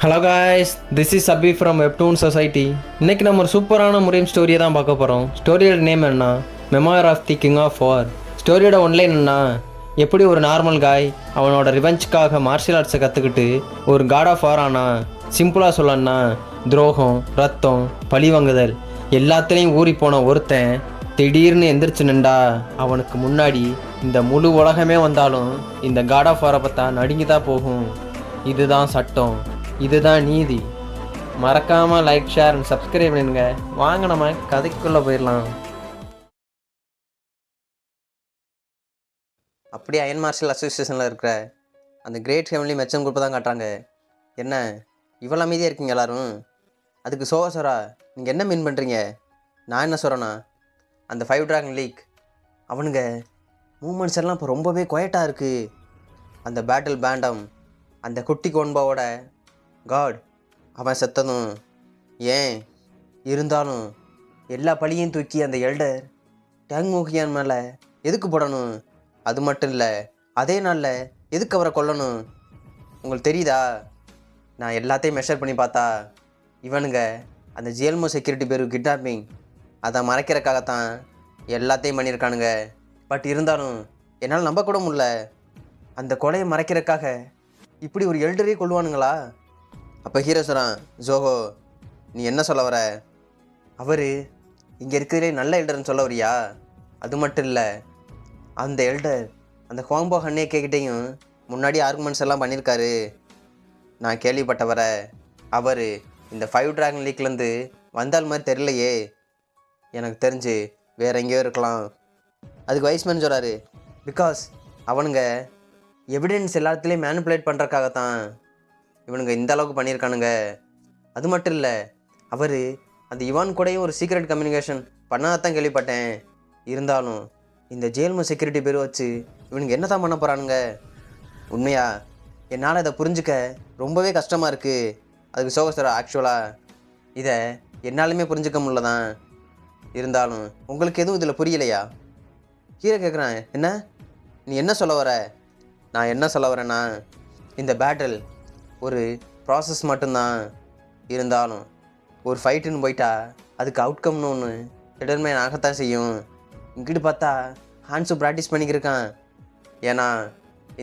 Hello guys, this is Abhi from Webtoon Society. இன்றைக்கி நம்ம ஒரு சூப்பரான முறையும் ஸ்டோரியை தான் பார்க்க போகிறோம். ஸ்டோரியோட நேம் என்ன? Memoir of the king of war. ஸ்டோரியோட ஒன்லைன் என்ன? எப்படி ஒரு நார்மல் காய் அவனோட ரிவெஞ்சுக்காக மார்ஷியல் ஆர்ட்ஸை கற்றுக்கிட்டு ஒரு காட் ஆஃப் வார் ஆனா. சிம்பிளாக சொல்லணும்னா துரோகம், ரத்தம், பழிவாங்குதல் எல்லாத்துலேயும் ஊறி போன ஒருத்தன் திடீர்னு எந்திரிச்சு நின்றா அவனுக்கு முன்னாடி இந்த முழு உலகமே வந்தாலும் இந்த காட் ஆஃப் வாரை பார்த்தா நடுங்கி தான் போகும். இதுதான் சட்டம், இதுதான் நீதி. மறக்காமல் லைக், ஷேர் அண்ட் சப்ஸ்கிரைப் பண்ணுங்க. வாங்க நம்ம கதைக்குள்ளே போயிடலாம். அப்படியே அயன் மார்ஷல் அசோசியேஷனில் இருக்கிற அந்த கிரேட் ஃபேமிலி மெச்சம் குரூப்பை தான் காட்டுறாங்க. என்ன இவ்வளோ அமைதியாக இருக்கீங்க எல்லோரும்? அதுக்கு சோரா நீங்கள் என்ன மீன் பண்ணுறீங்க? நான் என்ன சொல்கிறேன்னா, அந்த 5 டிராகன் லீக் அவனுங்க மூமெண்ட்ஸ் எல்லாம் இப்போ ரொம்பவே குவைட்டாக இருக்குது. அந்த பேட்டில் பேண்டம், அந்த குட்டி கோன்பாவோட காட் அவன் செத்ததும், ஏன் இருந்தாலும் எல்லா பழியும் தூக்கி அந்த எல்டர் டேங் மோகியான் மேலே எதுக்கு போடணும்? அது மட்டும் இல்லை, அதே நாளில் எதுக்கு அவரை கொல்லணும்? உங்களுக்கு தெரியுதா? நான் எல்லாத்தையும் மெஷர் பண்ணி பார்த்தா இவனுங்க அந்த ஜிஎல்மோ செக்யூரிட்டி பேர் கிட்னாப்பிங் அதை மறைக்கிறதுக்காகத்தான் எல்லாத்தையும் பண்ணியிருக்கானுங்க. பட் இருந்தாலும் என்னால் நம்ப கூட முடியல. அந்த கொலையை மறைக்கிறதுக்காக இப்படி ஒரு எல்டரே கொள்வானுங்களா? அப்போ ஹீரோ சொல்கிறான், ஜோஹோ நீ என்ன சொல்ல வர? அவர் இங்கே இருக்கிறதே நல்ல எல்டர்னு சொல்ல வரியா? அது மட்டும் இல்லை, அந்த எல்டர் அந்த ஹோம்போ ஹன்னே கேக்கிட்டையும் முன்னாடி ஆர்குமெண்ட்ஸ் எல்லாம் பண்ணியிருக்காரு. நான் கேள்விப்பட்ட வர அவர் இந்த 5 டிராகன் லீக்லேருந்து வந்தால் மாதிரி தெரியலையே. எனக்கு தெரிஞ்சு வேறு எங்கேயோ இருக்கலாம். அதுக்கு வைஸ்மேன் சொல்கிறாரு, பிகாஸ் அவனுங்க எவிடன்ஸ் எல்லாத்துலேயும் மேனிப்புலேட் பண்ணுறக்காகத்தான் இவனுங்க இந்த அளவுக்கு பண்ணியிருக்கானுங்க. அது மட்டும் இல்லை, அவர் அந்த இவான் கூடயும் ஒரு சீக்ரெட் கம்யூனிகேஷன் பண்ணாதான் கேள்விப்பட்டேன். இருந்தாலும் இந்த ஜெயில்மோ செக்யூரிட்டி பேர் வச்சு இவனுங்க என்ன தான் பண்ண போகிறானுங்க? உண்மையா என்னால் இதை புரிஞ்சுக்க ரொம்பவே கஷ்டமாக இருக்குது. அதுக்கு சோகஸ்வரா, ஆக்சுவலாக இதை என்னாலுமே புரிஞ்சுக்க முடியல தான். இருந்தாலும் உங்களுக்கு எதுவும் இதில் புரியலையா? ஹீரோ கேட்குறான், என்ன நீ என்ன சொல்ல வர? நான் என்ன சொல்ல வரேன்னா, இந்த பேட்டில் ஒரு ப்ராசஸ் மட்டும்தான். இருந்தாலும் ஒரு ஃபைட்டுன்னு போயிட்டா அதுக்கு அவுட்கம்னு ஒன்று டிட்டர்மைன் ஆகத்தான் செய்யும். இங்கிட்டு பார்த்தா ஹான்ஸு ப்ராக்டிஸ் பண்ணிக்கிருக்கான். ஏன்னா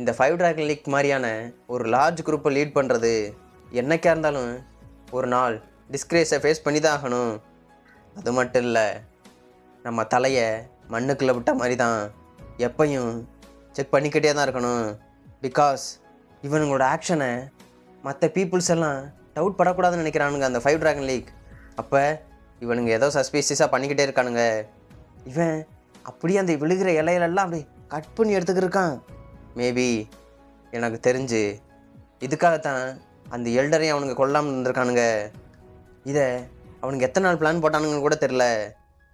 இந்த 5 டிராகன் லீக் மாதிரியான ஒரு லார்ஜ் குரூப்பை லீட் பண்ணுறது என்னைக்கா இருந்தாலும் ஒரு நாள் டிஸ்கிரேஸை ஃபேஸ் பண்ணி தான் ஆகணும். அது மட்டும் இல்லை, நம்ம தலையை மண்ணுக்குள்ளே விட்ட மாதிரி தான் எப்பையும் செக் பண்ணிக்கிட்டே தான் இருக்கணும். பிகாஸ் இவனுங்களோட ஆக்ஷனை மற்ற பீப்புள்ஸ் எல்லாம் டவுட் படக்கூடாதுன்னு நினைக்கிறானுங்க அந்த 5 டிராகன் லீக். அப்போ இவனுங்க ஏதோ சஸ்பீஷியஸாக பண்ணிக்கிட்டே இருக்கானுங்க. இவன் அப்படியே அந்த விழுகிற இலையிலெல்லாம் அப்படி கட் பண்ணி எடுத்துக்கிருக்கான். மேபி எனக்கு தெரிஞ்சு இதுக்காகத்தான் அந்த எல்டரையும் அவனுங்க கொல்லாமல் இருந்திருக்கானுங்க. இதை அவனுங்க எத்தனை நாள் பிளான் போட்டானுங்கன்னு கூட தெரில.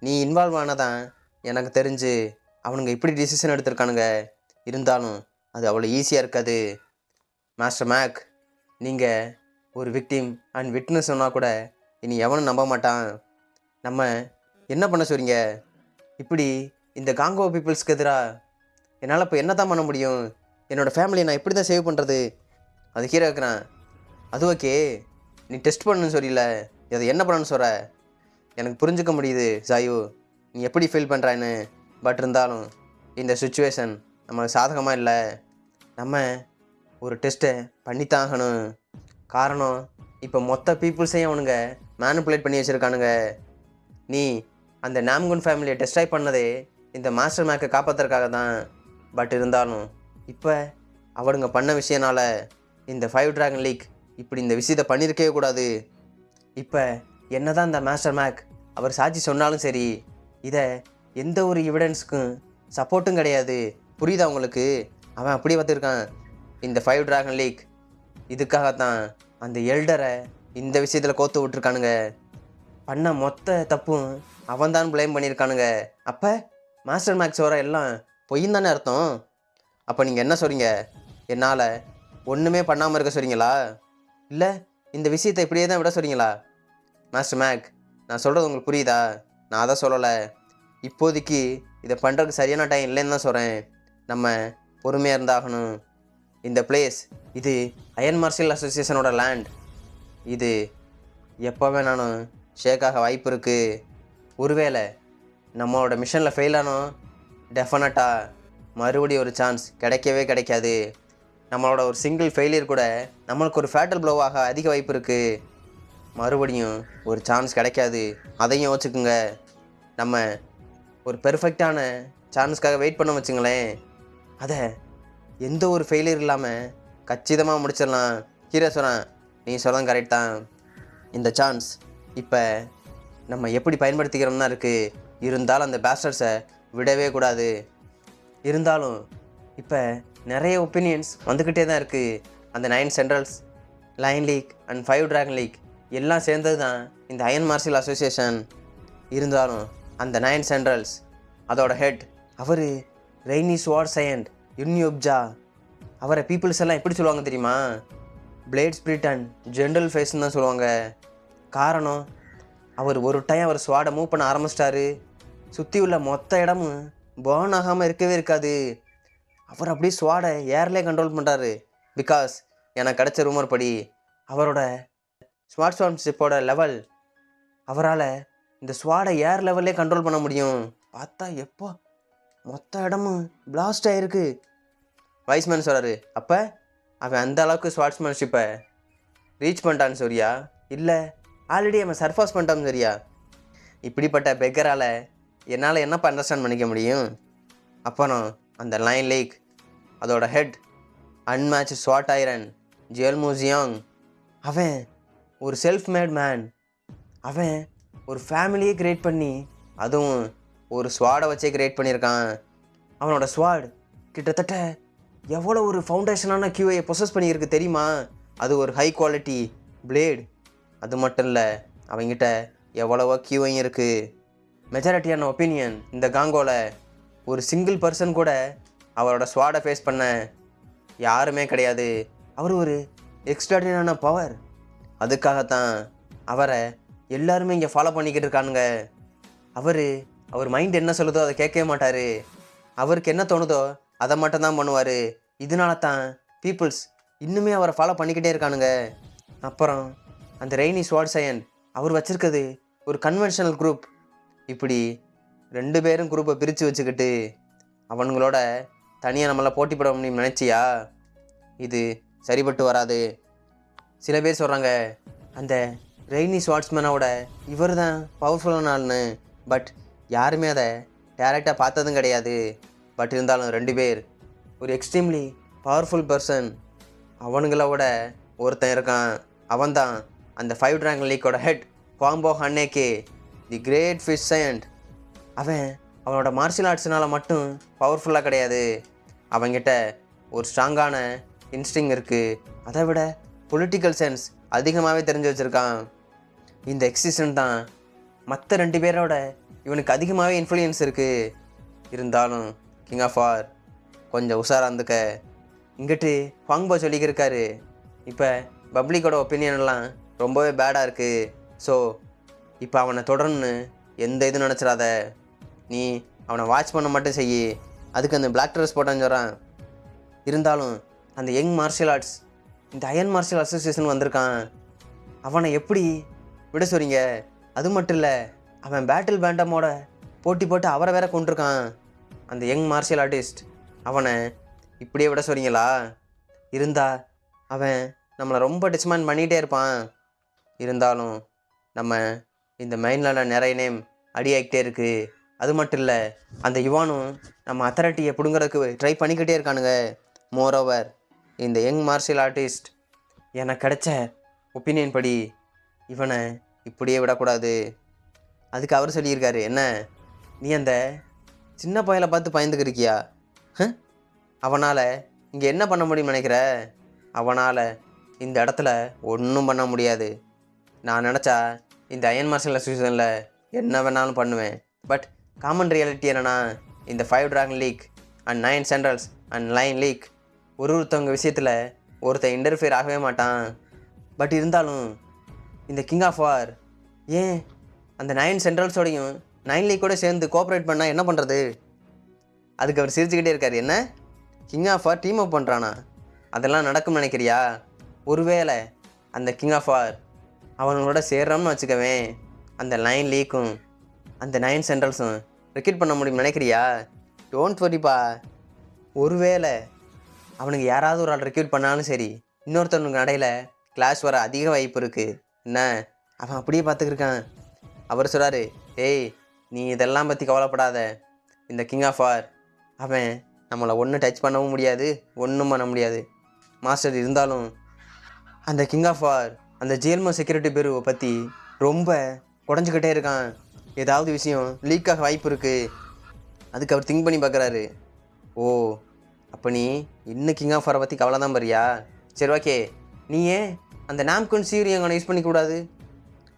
நீ இன்வால்வ் ஆனதான் எனக்கு தெரிஞ்சு அவனுங்க இப்படி டிசிஷன் எடுத்திருக்கானுங்க. இருந்தாலும் அது அவ்வளோ ஈஸியாக இருக்காது. மாஸ்டர் மேக், நீங்கள் ஒரு விக்டிம் அண்ட் விட்னஸ் சொன்னால் கூட இனி எவனும் நம்ப மாட்டான். நம்ம என்ன பண்ண சொல்றீங்க? இப்படி இந்த காங்கோ பீப்புள்ஸ்க்கு எதிராக என்னால் இப்போ என்ன தான் பண்ண முடியும்? என்னோடய ஃபேமிலியை நான் எப்படி தான் சேவ் பண்ணுறது? அது ஹீரோ இருக்கிறான். அது ஓகே, நீ டெஸ்ட் பண்ணுன்னு சொல்லல, அதை என்ன பண்ணணும்னு சொல்கிற? எனக்கு புரிஞ்சுக்க முடியுது ஜாயு, நீ எப்படி ஃபீல் பண்ணுறான்னு. பட் இருந்தாலும் இந்த சுச்சுவேஷன் நம்மளுக்கு சாதகமாக இல்லை. நம்ம ஒரு டெஸ்ட்டை பண்ணித்தான் ஆகணும். காரணம், இப்போ மொத்த பீப்புள்ஸையும் அவனுங்க மேனிப்புலேட் பண்ணி வச்சுருக்கானுங்க. நீ அந்த நாம்குன் ஃபேமிலியை டெஸ்ட்ராய் பண்ணதே இந்த மாஸ்டர் மேக்கை காப்பாற்றுறதுக்காக தான். பட் இருந்தாலும் இப்போ அவனுங்க பண்ண விஷயனால இந்த 5 டிராகன் லீக் இப்படி இந்த விஷயத்தை பண்ணியிருக்கவே கூடாது. இப்போ என்ன தான் இந்த மாஸ்டர் மேக் அவர் சாட்சி சொன்னாலும் சரி, இதை எந்த ஒரு எவிடன்ஸுக்கும் சப்போர்ட்டும் கிடையாது. புரியுதா உங்களுக்கு? அவன் அப்படியே பார்த்துருக்கான். இந்த 5 டிராகன் லீக் இதுக்காகத்தான் அந்த எல்டரை இந்த விஷயத்தில் கோத்து விட்டுருக்கானுங்க. பண்ண மொத்த தப்பும் அவன் தான் ப்ளேம் பண்ணியிருக்கானுங்க. அப்போ மாஸ்டர் மேக்ஸ் வர எல்லாம் பொய்யும் தானே அர்த்தம். அப்போ நீங்கள் என்ன சொல்கிறீங்க? என்னால் ஒன்றுமே பண்ணாமல் இருக்க சொல்கிறீங்களா? இல்லை இந்த விஷயத்தை இப்படியே தான் விட சொல்கிறீங்களா? மாஸ்டர் மேக், நான் சொல்கிறது உங்களுக்கு புரியுதா? நான் அதை சொல்லலை. இப்போதைக்கு இதை பண்ணுறதுக்கு சரியான டைம் இல்லைன்னு தான் சொல்கிறேன். நம்ம பொறுமையாக இருந்தாகணும். இந்த பிளேஸ் இது அயன் மார்ஷியல் அசோசியேஷனோட லேண்ட். இது எப்போ வேணாலும் ஷேக் ஆக வாய்ப்பு இருக்குது. ஒருவேளை நம்மளோட மிஷனில் ஃபெயில் ஆனோம், டெஃபினட்டாக மறுபடியும் ஒரு சான்ஸ் கிடைக்கவே கிடைக்காது. நம்மளோட ஒரு சிங்கிள் ஃபெயிலியர் கூட நம்மளுக்கு ஒரு ஃபேட்டல் ப்ளோவாக அதிக வாய்ப்பு இருக்குது. மறுபடியும் ஒரு சான்ஸ் கிடைக்காது. அதையும் யோசிச்சுக்குங்க. நம்ம ஒரு பெர்ஃபெக்டான சான்ஸ்க்காக வெயிட் பண்ண வச்சுங்களேன், அதை எந்த ஒரு ஃபெயிலியர் இல்லாமல் கச்சிதமாக முடிச்சிடலாம். ஹீரோ சொல்கிறான், நீ சொல்கிறது கரெக்ட் தான். இந்த சான்ஸ் இப்போ நம்ம எப்படி பயன்படுத்திக்கிறோம்னா இருக்குது. இருந்தாலும் அந்த பேஸ்டர்ஸை விடவே கூடாது. இருந்தாலும் இப்போ நிறைய ஒப்பீனியன்ஸ் வந்துக்கிட்டே தான் இருக்குது. அந்த 9 centrals, line league and 5 dragon league எல்லாம் சேர்ந்தது தான் இந்த அயன் மார்ஷியல் அசோசியேஷன். இருந்தாலும் அந்த 9 சென்ட்ரல்ஸ், அதோட ஹெட் அவர் ரெய்னி ஸ்வார்ட் சயண்ட் யுன்யூப்ஜா. அவரை பீப்புள்ஸ் எல்லாம் எப்படி சொல்லுவாங்க தெரியுமா? பிளேட் ஸ்பிரிட் அண்ட் ஜென்ரல் ஃபேஸ்ன்னு தான் சொல்லுவாங்க. காரணம், அவர் ஒரு டைம் அவர் ஸ்வாடை மூவ் பண்ண ஆரம்பிச்சிட்டாரு, சுற்றி உள்ள மொத்த இடமும் பேர்ன் ஆகாமல் இருக்கவே இருக்காது. அவர் அப்படியே ஸ்வாடை ஏர்லேயே கண்ட்ரோல் பண்ணுறாரு. பிகாஸ் எனக்கு கிடைச்ச ரூமர் படி அவரோட ஸ்வாட் ஸ்வான்ஷிப்போட லெவல், அவரால் இந்த ஸ்வாடை ஏர் லெவல்லே கண்ட்ரோல் பண்ண முடியும். பார்த்தா எப்போ மொத்த இடமும் பிளாஸ்ட் ஆகிருக்கு. வைஸ்மேன் சொல்கிறாரு, அப்போ அவன் அந்த அளவுக்கு ஸ்வாட்ஸ்மேன்ஷிப்பை ரீச் பண்ணிட்டான்னு சரியா, இல்லை ஆல்ரெடி அவன் சர்ஃபாஸ் பண்ணிட்டான்னு சரியா? இப்படிப்பட்ட பெக்கரால் என்னால் என்னப்பா அண்டர்ஸ்டாண்ட் பண்ணிக்க முடியும்? அப்புறம் அந்த லைன் லீக், அதோட ஹெட் அன்மேட்ச் ஸ்வாட் ஐரன் ஜியல்மூசியாங். அவன் ஒரு செல்ஃப் மேட் மேன். அவன் ஒரு ஃபேமிலியே கிரியேட் பண்ணி, அதுவும் ஒரு ஸ்வாடை வச்சே கிரியேட் பண்ணியிருக்கான். அவனோட ஸ்வாட் கிட்டத்தட்ட எவ்வளோ ஒரு ஃபவுண்டேஷனான கியூஐயை பொசஸ் பண்ணியிருக்கு தெரியுமா? அது ஒரு ஹை குவாலிட்டி பிளேட். அது மட்டும் இல்லை, அவங்கிட்ட எவ்வளவோ கியூஐயும் இருக்குது. மெஜாரிட்டியான ஒப்பீனியன் இந்த காங்கோவில் ஒரு சிங்கிள் பர்சன் கூட அவரோட ஸ்வாடை ஃபேஸ் பண்ண யாருமே கிடையாது. அவர் ஒரு எக்ஸ்ட்ராடினரியான பவர். அதுக்காகத்தான் அவரை எல்லாருமே இங்கே ஃபாலோ பண்ணிக்கிட்டு இருக்கானுங்க. அவர் மைண்ட் என்ன சொல்லுதோ அதை கேட்கவே மாட்டார். அவருக்கு என்ன தோணுதோ அதை மட்டும்தான் பண்ணுவார். இதனால தான் பீப்புள்ஸ் இன்னுமே அவரை ஃபாலோ பண்ணிக்கிட்டே இருக்கானுங்க. அப்புறம் அந்த ரெய்னி ஸ்வாட் சயண்ட், அவர் வச்சுருக்கிறது ஒரு கன்வென்ஷனல் குரூப். இப்படி 2 பேரும் குரூப்பை பிரித்து வச்சுக்கிட்டு அவனுங்களோட தனியாக நம்மளால் போட்டி போட முடியும் நினச்சியா? இது சரிபட்டு வராது. சில பேர் சொல்கிறாங்க, அந்த ரெய்னி ஸ்வாட்ஸ்மேனோட இவர் தான் பவர்ஃபுல்லான ஆள்னு. பட் யாருமே அதை டேரெக்டாக பார்த்ததும் கிடையாது. பட் இருந்தாலும் 2 பேர் ஒரு எக்ஸ்ட்ரீம்லி பவர்ஃபுல் பர்சன். அவனுங்களோட ஒருத்தன் இருக்கான். அவன்தான் அந்த 5 டிராகன் லீக்கோட ஹெட் பாம்போ ஹன்னேகே, தி கிரேட் ஃபிஷ் சயண்ட். அவனோட மார்ஷியல் ஆர்ட்ஸ்னால் மட்டும் பவர்ஃபுல்லாக கிடையாது, அவங்கிட்ட ஒரு ஸ்ட்ராங்கான இன்ஸ்டிங் இருக்குது. அதை விட பொலிட்டிக்கல் சென்ஸ் அதிகமாகவே தெரிஞ்சு வச்சுருக்கான். இந்த எக்ஸிஸ்டன் தான் மற்ற 2 பேரோட இவனுக்கு அதிகமாகவே இன்ஃப்ளூயன்ஸ் இருக்குது. இருந்தாலும் கிங் ஆஃப் வார் கொஞ்சம் உஷாராக இருந்துக்க. இங்கிட்டு ஃபாங்போ சொல்லிக்கிருக்காரு, இப்போ பப்ளிக்கோட ஒப்பீனியன்லாம் ரொம்பவே பேடாக இருக்குது. ஸோ இப்போ அவனை தொடரணுன்னு எந்த இதுவும் நினச்சிடாத. நீ அவனை வாட்ச் பண்ண மட்டும் செய். அதுக்கு அந்த பிளாக் ட்ரெஸ் போட்டான்னு சொல்கிறான். இருந்தாலும் அந்த யங் மார்ஷியல் ஆர்ட்ஸ், இந்த அயன் மார்ஷியல் அசோசியேஷன் வந்திருக்கான். அவனை எப்படி விட சொல்றீங்க? அது மட்டும் இல்லை, அவன் பேட்டில் பேண்டமோட போட்டி போட்டு அவரை வேற கொண்டிருக்கான். அந்த யங் மார்ஷியல் ஆர்டிஸ்ட், அவனை இப்படியே விட சொல்றீங்களா? இருந்தா அவன் நம்மளை ரொம்ப டிஸ்மாண்ட் பண்ணிகிட்டே இருப்பான். இருந்தாலும் நம்ம இந்த மைண்டில் நிறைய நேம் அடியாகிட்டே இருக்குது. அது மட்டும் இல்லை, அந்த யுவானும் நம்ம அத்தாரிட்டியை பிடுங்கிறதுக்கு ட்ரை பண்ணிக்கிட்டே இருக்கானுங்க. மோரோவர் இந்த யங் மார்ஷியல் ஆர்டிஸ்ட், எனக்கு கிடைச்ச ஒப்பீனியன் படி இவனை இப்படியே விடக்கூடாது. அதுக்கு அவர் சொல்லியிருக்காரு, என்ன நீ அந்த சின்ன பையலை பார்த்து பயந்துக்கிருக்கியா? அவனால் இங்கே என்ன பண்ண முடியும்னு நினைக்கிற? அவனால் இந்த இடத்துல ஒன்றும் பண்ண முடியாது. நான் நினச்சா இந்த அயன் மார்ஷியல் அசோசியேஷனில் என்ன வேணாலும் பண்ணுவேன். பட் காமன் ரியாலிட்டி என்னென்னா, இந்த 5 dragon league and 9 centrals and line league ஒருத்தவங்க விஷயத்தில் ஒருத்தன் இன்டர்ஃபியர் ஆகவே மாட்டான். பட் இருந்தாலும் இந்த கிங் ஆஃப் வார் ஏன் அந்த 9 சென்ட்ரல்ஸோடையும் 9 லீக்கோட சேர்ந்து கோஆப்ரேட் பண்ணால் என்ன பண்ணுறது? அதுக்கு அவர் சிரிச்சுக்கிட்டே இருக்கார். என்ன king of war team up பண்ணுறானா? அதெல்லாம் நடக்கும்னு நினைக்கிறியா? ஒருவேளை அந்த கிங் ஆஃப் வார் அவங்களோட சேர்றோம்னு வச்சுக்கவேன், அந்த 9 லீக்கும் அந்த 9 சென்ட்ரல்ஸும் ரெக்ரூட் பண்ண முடியும்னு நினைக்கிறியா? டோன்ட் வரிப்பா. ஒருவேளை அவனுக்கு யாராவது ஒரு ஆள் ரெக்ரூட் பண்ணாலும் சரி, இன்னொருத்தவனுக்கு நடையில் கிளாஸ் வர அதிக வாய்ப்பு இருக்குது. என்ன, அவன் அப்படியே பார்த்துக்கிருக்கான். அவர் சொல்கிறாரு, ஏய் நீ இதெல்லாம் பற்றி கவலைப்படாத. இந்த கிங் ஆஃப் வார் அவன் நம்மளை ஒன்றும் டச் பண்ணவும் முடியாது, ஒன்றும் பண்ண முடியாது மாஸ்டர். இருந்தாலும் அந்த கிங் ஆஃப் வார் அந்த ஜேல்மோ செக்யூரிட்டி பியூரோவை பற்றி ரொம்ப குடஞ்சிக்கிட்டே இருக்கான். ஏதாவது விஷயம் லீக்காக வாய்ப்பு இருக்குது. அதுக்கு அவர் திங்க் பண்ணி பார்க்குறாரு. ஓ, அப்போ நீ இன்னும் கிங் ஆஃப் வாரை பற்றி கவலை தான் பாரியா? சரி ஓகே, நீ ஏன் அந்த நாம்குன் சீரி அங்கே யூஸ் பண்ணிக்கூடாது?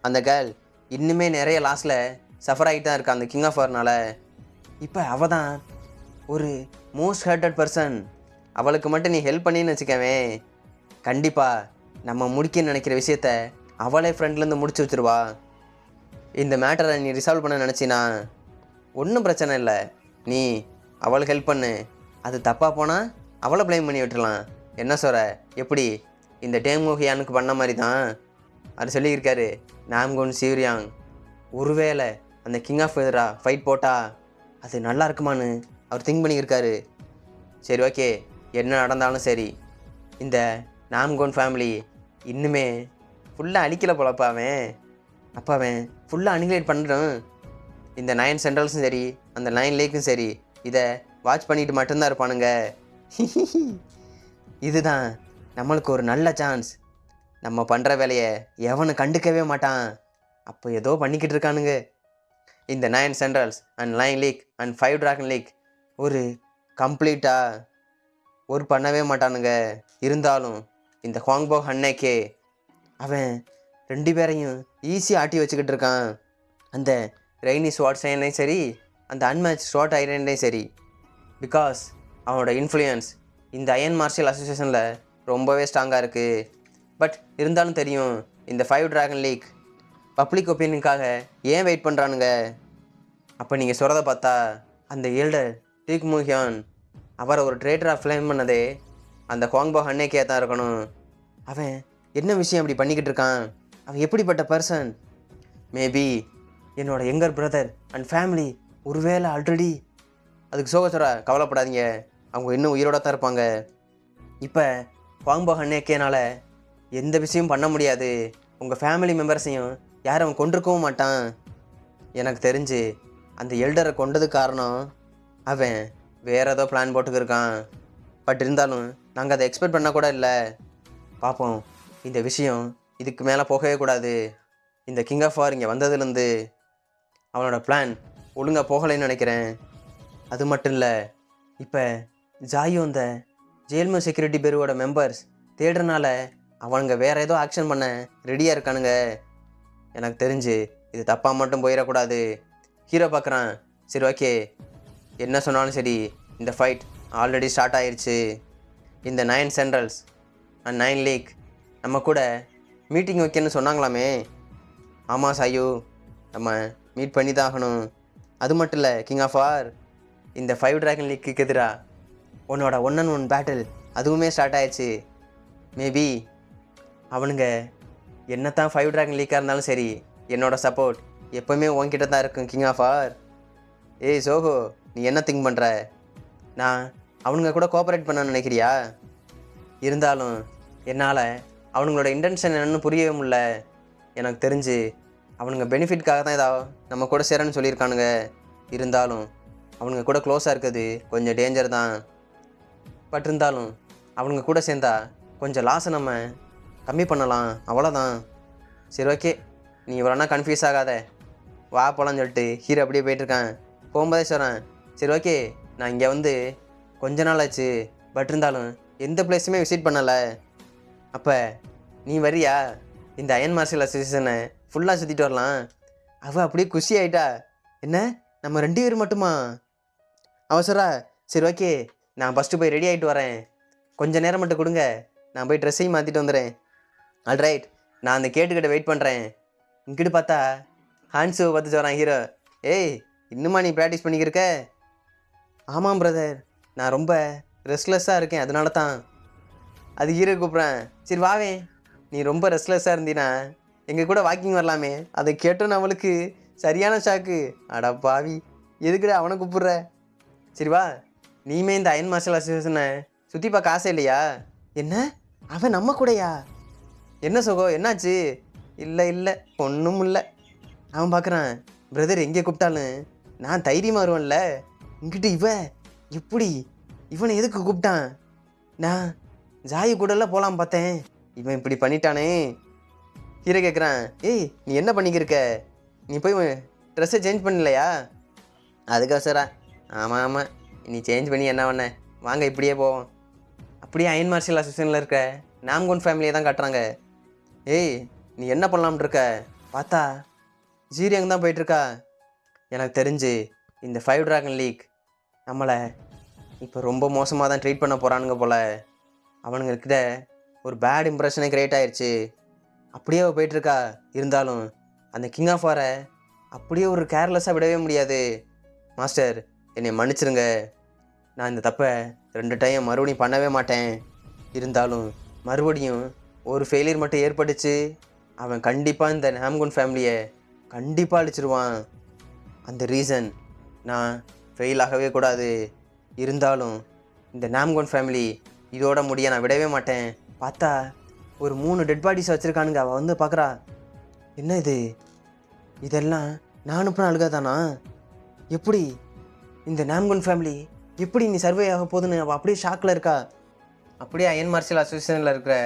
அந்த கேர்ள் இன்னுமே நிறைய லாஸில் சஃபர் ஆகிட்டு தான் இருக்கா அந்த கிங் ஆஃப் வார்னால. இப்போ அவள் தான் ஒரு மோஸ்ட் ஹர்ட்டட் பர்சன். அவளுக்கு மட்டும் நீ ஹெல்ப் பண்ணின்னு வச்சுக்கவேன், கண்டிப்பாக நம்ம முடிக்கன்னு நினைக்கிற விஷயத்த அவளே ஃப்ரெண்ட்லேருந்து முடிச்சு வச்சுருவா. இந்த மேட்டரை நீ ரிசால்வ் பண்ண நினச்சினா ஒன்றும் பிரச்சனை இல்லை. நீ அவளுக்கு ஹெல்ப் பண்ணு. அது தப்பாக போனால் அவளை ப்ளேம் பண்ணி விட்டுடலாம். என்ன சொல்கிற? எப்படி இந்த டேமோஹியானுக்கு பண்ண மாதிரி தான் அது சொல்லியிருக்காரு நாம்குன் சீரியாங். ஒருவேளை அந்த கிங் ஆஃப் எதிரா ஃபைட் போட்டால் அது நல்லா இருக்குமான்னு அவர் திங்க் பண்ணியிருக்காரு. சரி ஓகே, என்ன நடந்தாலும் சரி, இந்த நாம்குன் ஃபேமிலி இன்னுமே ஃபுல்லாக அழிக்கலை போலப்பா அவன். அப்போ அவன் ஃபுல்லாக அனிகுலேட் பண்ணுறான். இந்த 9 சென்ட்ரல்ஸும் சரி, அந்த 9 லேக்கும் சரி, இதை வாட்ச் பண்ணிட்டு மட்டும்தான் இருப்பானுங்க. இதுதான் நம்மளுக்கு ஒரு நல்ல சான்ஸ். நம்ம பண்ணுற வேலையை எவனும் கண்டுக்கவே மாட்டான். அப்போ ஏதோ பண்ணிக்கிட்டு இருக்கானுங்க. இந்த 9 centrals and 9 league and 5 dragon league ஒரு கம்ப்ளீட்டாக ஒரு பண்ணவே மாட்டானுங்க. இருந்தாலும் இந்த ஹாங்போ ஹன்னேக்கே அவன் 2 பேரையும் ஈஸியாக ஆட்டி வச்சுக்கிட்டு இருக்கான். அந்த ரெய்னி ஸ்வாட் சைன்லையும் சரி, அந்த அன்மேட்ச் ஸ்வாட் ஐரன்லையும் சரி. பிகாஸ் அவனோட இன்ஃப்ளூயன்ஸ் இந்த அயன் மார்ஷியல் அசோசியேஷனில் ரொம்பவே ஸ்ட்ராங்காக இருக்குது. பட் இருந்தாலும் தெரியும், இந்த 5 டிராகன் லீக் பப்ளிக் ஒப்பீனியனுக்காக ஏன் வெயிட் பண்ணுறானுங்க? அப்போ நீங்கள் சொல்கிறத பார்த்தா அந்த எல்டர் டீக் மூஹியான் அவரை ஒரு ட்ரேட்டராக ஃப்ளேம் பண்ணதே அந்த ஹாங்போ ஹன்னேக்கே தான் இருக்கணும். அவன் என்ன விஷயம் அப்படி பண்ணிக்கிட்டு இருக்கான்? அவன் எப்படிப்பட்ட பர்சன்? மேபி என்னோட யங்கர் பிரதர் அண்ட் ஃபேமிலி ஒருவேளை ஆல்ரெடி அதுக்கு சோகசரா கவலைப்படாதீங்க, அவங்க இன்னும் உயிரோட தான் இருப்பாங்க. இப்போ ஹாங்போ ஹன்னேக்கேனால் எந்த விஷயமும் பண்ண முடியாது. உங்கள் ஃபேமிலி மெம்பர்ஸையும் யாரும் அவன் கொண்டிருக்கவும் மாட்டான். எனக்கு தெரிஞ்சு அந்த எல்டரை கொண்டதுக்கு காரணம் அவன் வேறு ஏதோ பிளான் போட்டுக்கிருக்கான். பட் இருந்தாலும் நாங்கள் அதை எக்ஸ்பெக்ட் பண்ண கூட இல்லை. பார்ப்போம். இந்த விஷயம் இதுக்கு மேலே போகவே கூடாது. இந்த கிங் ஆஃப் வார் இங்கே வந்ததுலேருந்து அவனோட பிளான் ஒழுங்காக போகலைன்னு நினைக்கிறேன். அது மட்டும் இல்லை, இப்போ ஜாயும் இந்த ஜேல்மோ செக்யூரிட்டி பியூரோட மெம்பர்ஸ் தேடுறனால அவனுங்க வேறு ஏதோ ஆக்ஷன் பண்ண ரெடியாக இருக்கானுங்க. எனக்கு தெரிஞ்சு இது தப்பாக மட்டும் போயிடக்கூடாது. ஹீரோ பார்க்குறான். சரி ஓகே, என்ன சொன்னாலும் சரி, இந்த ஃபைட் ஆல்ரெடி ஸ்டார்ட் ஆயிடுச்சு. இந்த 9 சென்ட்ரல்ஸ் அண்ட் 9 லீக் நம்ம கூட மீட்டிங் வைக்கணும்னு சொன்னாங்களாமே. ஆமாம் சாயு, நம்ம மீட் பண்ணி தான் ஆகணும். அது மட்டும் இல்லை கிங் ஆஃப் வார், இந்த 5 டிராகன் லீக்கு எதிராக உன்னோட 1-on-1 பேட்டில் அதுவுமே ஸ்டார்ட் ஆயிடுச்சு. மேபி அவனுங்க என்னத்தான் 5 டிராகன் லீக்காக இருந்தாலும் சரி, என்னோடய சப்போர்ட் எப்போவுமே உன்கிட்ட தான் இருக்கும் கிங் ஆஃப் வார். ஏய் சோஹோ, நீ என்ன திங்க் பண்ணுற? நான் அவனுங்க கூட கோஆப்ரேட் பண்ண நினைக்கிறியா? இருந்தாலும் என்னால் அவனுங்களோட இன்டென்ஷன் என்னன்னு புரியவே முடியல. எனக்கு தெரிஞ்சு அவனுங்க பெனிஃபிட்காக தான் ஏதாவது நம்ம கூட சேரன்னு சொல்லியிருக்கானுங்க. இருந்தாலும் அவனுங்க கூட க்ளோஸாக இருக்கிறது கொஞ்சம் டேஞ்சர் தான். பட் இருந்தாலும் அவனுங்க கூட சேர்ந்தா கொஞ்சம் லாஸை நம்ம கம்மி பண்ணலாம், அவ்வளோதான். சரி ஓகே, நீ இவ்வளோனா கன்ஃபியூஸ் ஆகாத, வா போகலான்னு சொல்லிட்டு ஹீரோ அப்படியே போயிட்டுருக்கான். போகும்போதே சொல்கிறேன், சரி ஓகே நான் இங்கே வந்து கொஞ்ச நாள் ஆச்சு, பட் இருந்தாலும் எந்த பிளேஸுமே விசிட் பண்ணலை. அப்போ நீ வரியா? இந்த அயன் மார்ஷியல் அசோசியேஷனை ஃபுல்லாக சுற்றிட்டு வரலாம். அவள் அப்படியே குஷி ஆகிட்டா. என்ன, நம்ம 2 பேர் மட்டுமா? அவசரா, சரி ஓகே நான் ஃபஸ்ட்டு போய் ரெடி ஆகிட்டு வரேன், கொஞ்சம் நேரம் மட்டும் கொடுங்க, நான் போய் ட்ரெஸ்ஸையும் மாற்றிட்டு வந்துடுறேன். ஆல்ரைட், நான் அந்த கேட்டுக்கிட்ட வெயிட் பண்ணுறேன். இங்கிட்டு பார்த்தா ஹான்ஸுவை பார்த்து சொல்கிறான் ஹீரோ. ஏய், இன்னுமா நீ ப்ராக்டிஸ் பண்ணிக்கிருக்க? ஆமாம் பிரதர், நான் ரொம்ப ரெஸ்ட்லெஸ்ஸாக இருக்கேன், அதனால தான். அது ஹீரோ கூப்பிட்றேன். சரி வாவே, நீ ரொம்ப ரெஸ்ட்லெஸ்ஸாக இருந்தீன்னா எங்கள் கூட வாக்கிங் வரலாமே. அதை கேட்டோன்னு அவளுக்கு சரியான ஷாக்கு. அட பாவி, எதுக்குடா அவனை கூப்பிட்ற? சரி வா, நீமே இந்த அயன் மார்ஷல் அசோசியேஷனை சுற்றி பார்க்க ஆசை இல்லையா? என்ன, அவன் நம்ம கூடயா? என்ன சுகம், என்னாச்சு? இல்லை ஒன்றும் இல்லை. அவன் பார்க்குறான், பிரதர் எங்கே கூப்பிட்டாலும் நான் தைரியமாக வருவேன்ல. இங்கிட்டு எப்படி இவனை எதுக்கு கூப்பிட்டான்? நான் ஜாயு கூடலாம் போகலாம் பார்த்தேன், இவன் இப்படி பண்ணிட்டானே. ஹீரோ கேட்குறான், ஏய் நீ என்ன பண்ணிக்கிருக்க? நீ போய் ட்ரெஸ்ஸை சேஞ்ச் பண்ணலையா? அதுக்கா சாரா? ஆமாம், நீ சேஞ்ச் பண்ணி என்ன பண்ண? வாங்க இப்படியே போவோம். அப்படியே அயன் மார்ஷல் அசோசியேஷனில் இருக்க நாம்கோன் ஃபேமிலியை தான் காட்டுறாங்க. ஏய் நீ என்ன பண்ணலாம்னு இருக்க? பார்த்தா ஜீரியங் தான் போயிட்டுருக்கா. எனக்கு தெரிஞ்சு இந்த 5 ட்ராகன் லீக் நம்மளை இப்போ ரொம்ப மோசமாக தான் ட்ரீட் பண்ண போகிறானுங்க போல். அவனுங்கக்கிட்ட ஒரு பேட் இம்ப்ரெஷனே க்ரியேட் ஆயிடுச்சு. அப்படியே அவள் போயிட்டுருக்கா. இருந்தாலும் அந்த கிங் ஆஃப் வாரை அப்படியே ஒரு கேர்லெஸ்ஸாக விடவே முடியாது. மாஸ்டர் என்னை மன்னிச்சிருங்க, நான் இந்த தப்பை 2 டைம் மறுபடியும் பண்ணவே மாட்டேன். இருந்தாலும் மறுபடியும் ஒரு ஃபெயிலியர் மட்டும் ஏற்பட்டுச்சு, அவன் கண்டிப்பாக இந்த நாம்கோன் ஃபேமிலியை கண்டிப்பாக அழிச்சிருவான். அந்த ரீசன் நான் ஃபெயில் ஆகவே கூடாது. இருந்தாலும் இந்த நாம்கோன் ஃபேமிலி இதோட முடிய நான் விடவே மாட்டேன். பார்த்தா ஒரு 3 டெட் பாடிஸ் வச்சுருக்கானுங்க. அவள் வந்து பார்க்குறா, என்ன இது, இதெல்லாம் நான் அனுப்பின அழுகாதானா? எப்படி இந்த நாம்கோன் ஃபேமிலி எப்படி நீ சர்வே ஆக போகுதுன்னு அவள் அப்படியே ஷாக்கில் இருக்கா. அப்படியே அயன் மார்ஷல் அசோசியேஷனில் இருக்கிற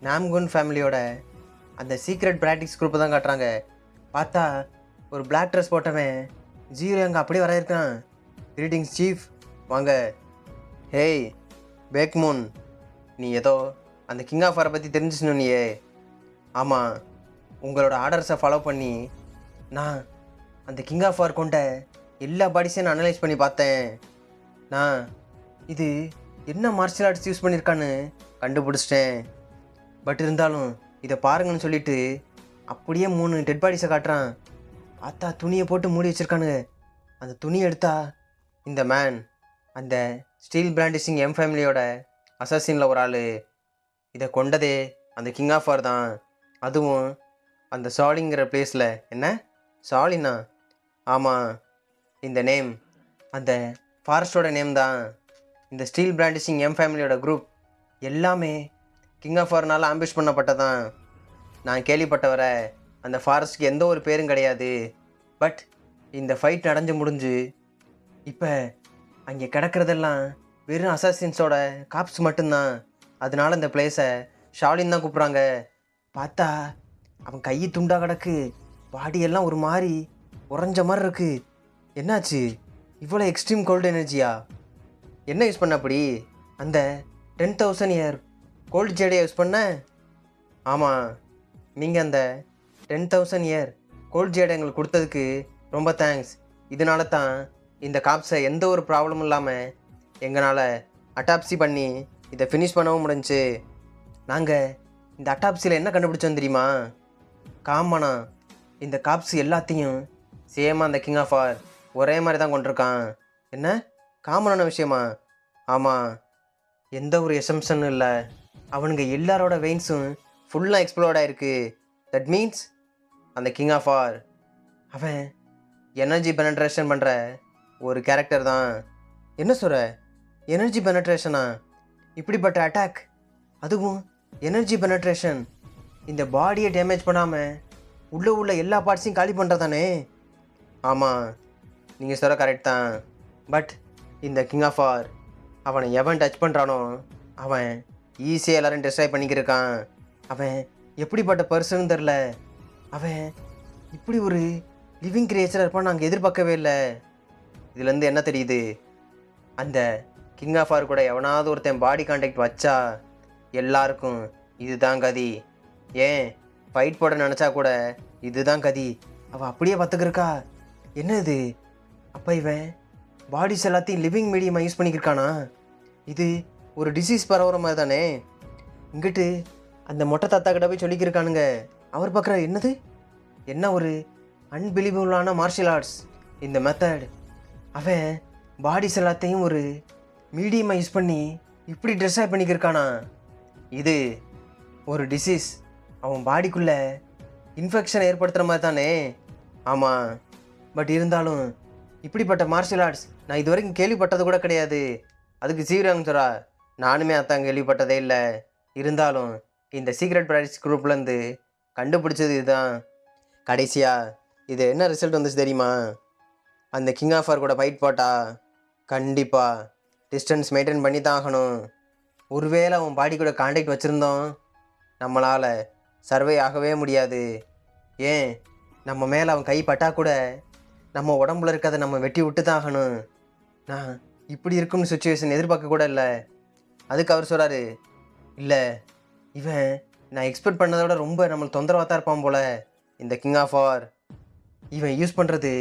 நாம்கோன் ஃபேமிலியோட அந்த சீக்ரெட் ப்ராக்டிஸ் குரூப்பை தான் காட்டுறாங்க. பார்த்தா ஒரு பிளாக் ட்ரெஸ் போட்டவன் ஜீரோ அங்கே அப்படியே வர இருக்கான். கிரீட்டிங்ஸ் சீஃப், வாங்க. ஹேய் பேக்மூன், நீ ஏதோ அந்த கிங் ஆஃப் வாரை பற்றி தெரிஞ்சுக்கணும் நீயே. ஆமாம், உங்களோட ஆர்டர்ஸை ஃபாலோ பண்ணி நான் அந்த கிங் ஆஃப் வார் கொண்ட எல்லா பாடிஸையும் நான் அனலைஸ் பண்ணி பார்த்தேன். நான் இது என்ன மார்ஷியல் ஆர்ட்ஸ் யூஸ் பண்ணியிருக்கான்னு கண்டுபிடிச்சிட்டேன். பட் இருந்தாலும் இதை பாருங்கன்னு சொல்லிட்டு அப்படியே 3 டெட் பாடிஸை காட்டுறான். பார்த்தா துணியை போட்டு மூடி வச்சுருக்கானுங்க. அந்த துணியை எடுத்தா இந்த மேன் அந்த ஸ்டீல் பிராண்டிஷிங் எம் ஃபேமிலியோட அசாசினில் ஒரு ஆள். இதை கொண்டதே அந்த கிங் ஆஃப் வார் தான். அதுவும் அந்த சாலிங்கிற பிளேஸில். என்ன சாலினா? ஆமாம், இந்த நேம் அந்த ஃபாரஸ்டோட நேம் தான். இந்த ஸ்டீல் பிராண்டிஷிங் எம் ஃபேமிலியோட குரூப் எல்லாமே கிங் ஆஃப் வார்னால் ஆம்பிஷ் பண்ணப்பட்டதான். நான் கேள்விப்பட்டவரை அந்த ஃபாரஸ்ட்டுக்கு எந்த ஒரு பேரும் கிடையாது. பட் இந்த ஃபைட் நடந்து முடிஞ்சு இப்போ அங்கே கிடக்கிறதெல்லாம் வெறும் அசாசின்ஸோட காப்ஸ் மட்டும்தான். அதனால இந்த பிளேஸை ஷாலின் தான் கூப்பிட்றாங்க. பார்த்தா அவன் கை துண்டாக கிடக்கு, பாடியெல்லாம் ஒரு மாதிரி உறைஞ்ச மாதிரி இருக்கு. என்னாச்சு, இவ்வளோ எக்ஸ்ட்ரீம் கோல்டு எனர்ஜியா? என்ன யூஸ் பண்ண அப்படி? அந்த 10,000 இயர் கோல்டு ஜேடியை யூஸ் பண்ண? ஆமாம், நீங்கள் அந்த 10,000 இயர் கோல்டு ஜேடை எங்களுக்கு கொடுத்ததுக்கு ரொம்ப தேங்க்ஸ். இதனால தான் இந்த காப்ஸை எந்த ஒரு ப்ராப்ளமும் இல்லாமல் எங்களால் அட்டாப்சி பண்ணி இதை ஃபினிஷ் பண்ணவும் முடிஞ்சுச்சு. நாங்கள் இந்த அட்டாப்சியில் என்ன கண்டுபிடிச்சோம் தெரியுமா? காமனா இந்த காப்ஸ் எல்லாத்தையும் சேமாக அந்த கிங் ஆஃப் வார் ஒரே மாதிரி தான் கொண்டிருக்கான். என்ன காமனான விஷயமா? ஆமாம், எந்த ஒரு எசம்ஷனும் இல்லை. அவனுங்க எல்லாரோட வெயின்ஸும் ஃபுல்லாக எக்ஸ்ப்ளோர்ட் ஆகிருக்கு. தட் மீன்ஸ் அந்த கிங் ஆஃப் வார் அவன் எனர்ஜி பெனட்ரேஷன் பண்ணுற ஒரு கேரக்டர் தான். என்ன சொல்கிற? எனர்ஜி பெனட்ரேஷனா? இப்படிப்பட்ட அட்டாக், அதுவும் எனர்ஜி பெனட்ரேஷன், இந்த பாடியை டேமேஜ் பண்ணாமல் உள்ள எல்லா பார்ட்ஸையும் காலி பண்ணுறதானே? ஆமாம், நீங்கள் சொல்கிற கரெக்ட் தான். பட் இந்த கிங் ஆஃப் வார் அவனை எவன் டச் பண்ணுறானோ அவன் ஈஸியாக எல்லோரும் டிஸ்ட்ராய் பண்ணிக்கிருக்கான். அவன் எப்படிப்பட்ட பர்சன் தெரில. அவன் இப்படி ஒரு லிவிங் கிரியேச்சராக இருப்பான்னு நாங்கள் எதிர்பார்க்கவே இல்லை. இதுலேருந்து என்ன தெரியுது? அந்த கிங் ஆஃப் வார் கூட எவனாவது ஒருத்தன் பாடி கான்டாக்ட் வச்சா எல்லாருக்கும் இதுதான் கதி. ஏன் ஃபைட் போட நினச்சா கூட இதுதான் கதி. அவள் அப்படியே பார்த்துக்கிருக்கா. என்ன இது? அப்போ இவன் பாடிஸ் எல்லாத்தையும் லிவிங் மீடியமாக யூஸ் பண்ணிக்கிருக்கானா? இது ஒரு டிசீஸ் பரவுற மாதிரி தானே. இங்கிட்டு அந்த மொட்டை தாத்தா கிட்ட போய் சொல்லிக்கிருக்கானுங்க. அவர் பார்க்குற என்னது, என்ன ஒரு அன்பிலீவபிளான மார்ஷியல் ஆர்ட்ஸ் இந்த மெத்தட். அவன் பாடிஸ் எல்லாத்தையும் ஒரு மீடியமாக யூஸ் பண்ணி இப்படி ட்ரெஸ்ஸாக பண்ணிக்கிருக்கானா? இது ஒரு டிசீஸ் அவன் பாடிக்குள்ளே இன்ஃபெக்ஷன் ஏற்படுத்துகிற மாதிரி தானே? ஆமாம், பட் இருந்தாலும் இப்படிப்பட்ட மார்ஷியல் ஆர்ட்ஸ் நான் இது வரைக்கும் கேள்விப்பட்டது கூட கிடையாது. அதுக்கு சீரங்சரா நானுமே அதான் கேள்விப்பட்டதே இல்லை. இருந்தாலும் இந்த சீக்ரெட் ப்ராக்டிஸ் குரூப்லேருந்து கண்டுபிடிச்சது இதுதான். கடைசியாக இது என்ன ரிசல்ட் வந்துச்சு தெரியுமா? அந்த கிங் ஆஃபர் கூட ஃபைட் போட்டா கண்டிப்பாக டிஸ்டன்ஸ் மெயின்டைன் பண்ணி தான் ஆகணும். ஒருவேளை அவன் பாடி கூட கான்டாக்ட் வச்சுருந்தோம் நம்மளால் சர்வே ஆகவே முடியாது. ஏன், நம்ம மேலே அவன் கை பட்டா கூட நம்ம உடம்புல இருக்கிறத நம்ம வெட்டி விட்டு தான் ஆகணும். நான் இப்படி இருக்கும்னு சுச்சுவேஷன் எதிர்பார்க்க கூட இல்லை. அதுக்கு அவர் சொல்கிறாரு, இல்லை இவன் நான் எக்ஸ்பெக்ட் பண்ணதோட ரொம்ப நம்மளுக்கு தொந்தரவாக தான் இருப்பான் போல். இந்த கிங் ஆஃப் வார் இவன் யூஸ் பண்ணுறது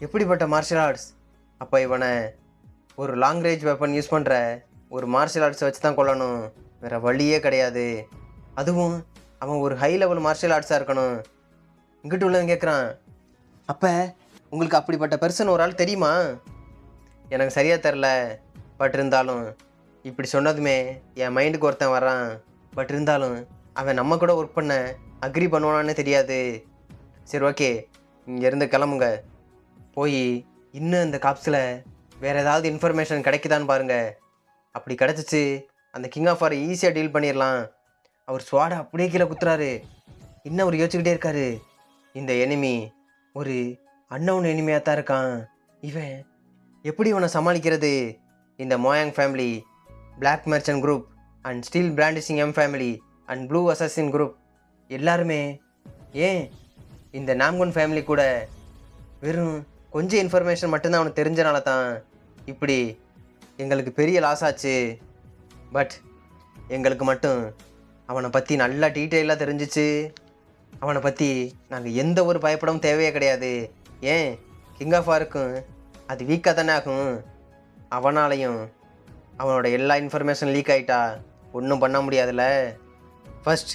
எப்படிப்பட்ட மார்ஷியல் ஆர்ட்ஸ்? அப்போ இவனை ஒரு லாங் ரேஞ்ச் வெப்பன் யூஸ் பண்ணுற ஒரு மார்ஷியல் ஆர்ட்ஸை வச்சு தான் கொல்லணும். வேறு வழியே கிடையாது. அதுவும் அவன் ஒரு ஹை லெவல் மார்ஷியல் ஆர்ட்ஸாக இருக்கணும். இங்கிட்டு உள்ளவன் கேட்குறான், அப்போ உங்களுக்கு அப்படிப்பட்ட பர்சன் ஒரு ஆள் தெரியுமா? எனக்கு சரியாக தெரில, பட் இருந்தாலும் இப்படி சொன்னதுமே என் மைண்டுக்கு ஒருத்தன் வரான். பட் இருந்தாலும் அவன் நம்ம கூட ஒர்க் பண்ண அக்ரி பண்ணுவானான்னு தெரியாது. சரி, ஓகே, இங்கேருந்து கிளம்புங்க. போய் இன்னும் இந்த காப்ஸில் வேறு ஏதாவது இன்ஃபர்மேஷன் கிடைக்குதான்னு பாருங்கள். அப்படி கிடச்சிச்சு அந்த கிங் ஆஃப் வாரை ஈஸியாக டீல் பண்ணிடலாம். அவர் ஸ்வாடை அப்படியே கீழே குத்துறாரு. இன்னும் அவர் யோசிச்சுக்கிட்டே இருக்காரு, இந்த எனிமி ஒரு அன்னவுன் எனிமியாக தான் இருக்கான். இவன் எப்படி இவனை சமாளிக்கிறது? இந்த Moyang family, black merchant group and steel பிராண்டிசிங் M family and blue assassin group எல்லாருமே, ஏன் இந்த நாம்குன் ஃபேமிலி கூட வெறும் கொஞ்சம் இன்ஃபர்மேஷன் மட்டும்தான் அவனுக்கு தெரிஞ்சனால தான் இப்படி எங்களுக்கு பெரிய லாஸ் ஆச்சு. பட் எங்களுக்கு மட்டும் அவனை பற்றி நல்லா டீட்டெயிலாக தெரிஞ்சிச்சு. அவனை பற்றி நாங்கள் எந்த ஒரு பயப்படவும் தேவையே கிடையாது. ஏன், கிங் ஆஃப் வாருக்கும் அது வீக்காக தானே ஆகும். அவனாலையும் அவனோட எல்லா இன்ஃபர்மேஷன் லீக் ஆகிட்டா ஒன்றும் பண்ண முடியாதுல்ல. ஃபர்ஸ்ட்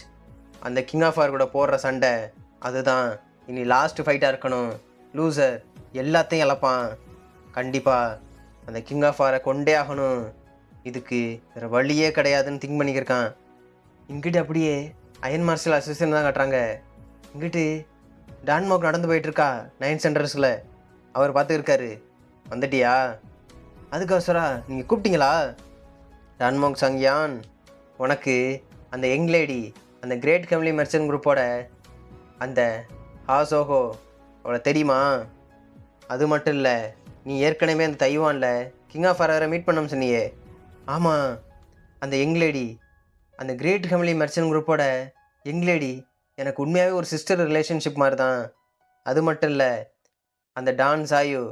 அந்த கிங் ஆஃப் வார் கூட போடுற சண்டை அதுதான் இனி லாஸ்ட் ஃபைட்டாக இருக்கணும். லூசர் எல்லாத்தையும் இழப்பான். கண்டிப்பாக அந்த கிங் ஆஃப் வாரை கொண்டே ஆகணும். இதுக்கு வேறு வழியே கிடையாதுன்னு திங்க் பண்ணிக்கிருக்கான். இங்கிட்டு அப்படியே அயன் மார்ஷல் அசோசியேஷன் தான் காட்டுறாங்க. இங்கிட்டு டான்மார்க் நடந்து போயிட்டுருக்கா 9 சென்டர்ஸில். அவர் பார்த்துருக்காரு. வந்துட்டியா? அதுக்கு அவசரா நீங்கள் கூப்பிட்டீங்களா? டான்மார்க் சங்யான், உனக்கு அந்த யங் லேடி, அந்த கிரேட் ஃபேமிலி மெர்ச்சன்ட் குரூப்போட அந்த ஹாசோஹோ அவளை தெரியுமா? அது மட்டும் இல்லை, நீ ஏற்கனவே அந்த தைவானில் கிங் ஆஃப் வாரை மீட் பண்ணோம்னு சொன்னியே. ஆமாம், அந்த யங் லேடி, அந்த கிரேட் ஃபேமிலி மெர்ச்சன்ட் குரூப்போட யங் லேடி எனக்கு உண்மையாகவே ஒரு சிஸ்டர் ரிலேஷன்ஷிப் மாதிரி தான். அது மட்டும் இல்லை, அந்த டான் சாயு,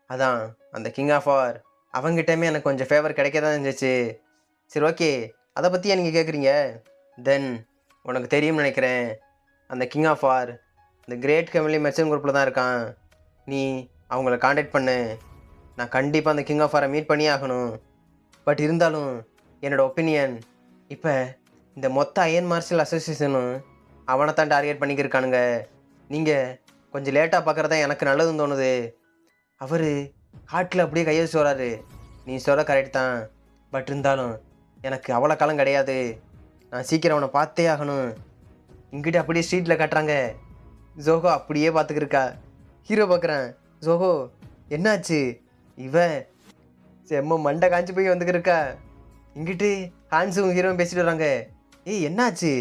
அதான் அந்த கிங் ஆஃப் வார், அவங்ககிட்டமே எனக்கு கொஞ்சம் ஃபேவர் கிடைக்க தான் இருந்துச்சு. சரி, ஓகே, அதை பற்றியா நீங்கள் கேட்குறீங்க? தென் உனக்கு தெரியும்னு நினைக்கிறேன், அந்த கிங் ஆஃப் வார் இந்த கிரேட் ஃபேமிலி மெர்ச்சன்ட் குரூப்பில் தான் இருக்கான். நீ அவங்கள காண்டாக்ட் பண்ணு. நான் கண்டிப்பாக அந்த கிங் ஆஃப் வாரை மீட் பண்ணியே ஆகணும். பட் இருந்தாலும் என்னோடய ஒப்பீனியன், இப்போ இந்த மொத்த அயன் மார்ஷல் அசோசியேஷனும் அவனை தான் டார்கெட் பண்ணிக்கிருக்கானுங்க. நீங்கள் கொஞ்சம் லேட்டாக பார்க்குறதா எனக்கு நல்லதுன்னு தோணுது. அவர் ஹார்ட்டில் அப்படியே கையை சொல்கிறாரு. நீ சொல்கிற கரெக்ட் தான், பட் இருந்தாலும் எனக்கு அவ்வளோ காலம் கிடையாது. நான் சீக்கிரம் அவனை பார்த்தே ஆகணும். இங்கிட்ட அப்படியே ஸ்ட்ரீட்டில் காட்டுறாங்க. ஜோஹோ அப்படியே பார்த்துக்கிருக்கா. ஹீரோ பார்க்குறேன். ஜோஹோ என்னாச்சு? இவன் செம்ம மண்டை காஞ்சி போய் வந்துக்கிருக்கா. இங்கிட்டு ஹான்ஸும் ஹீரோவும் பேசிட்டு வராங்க. ஏய், என்னாச்சு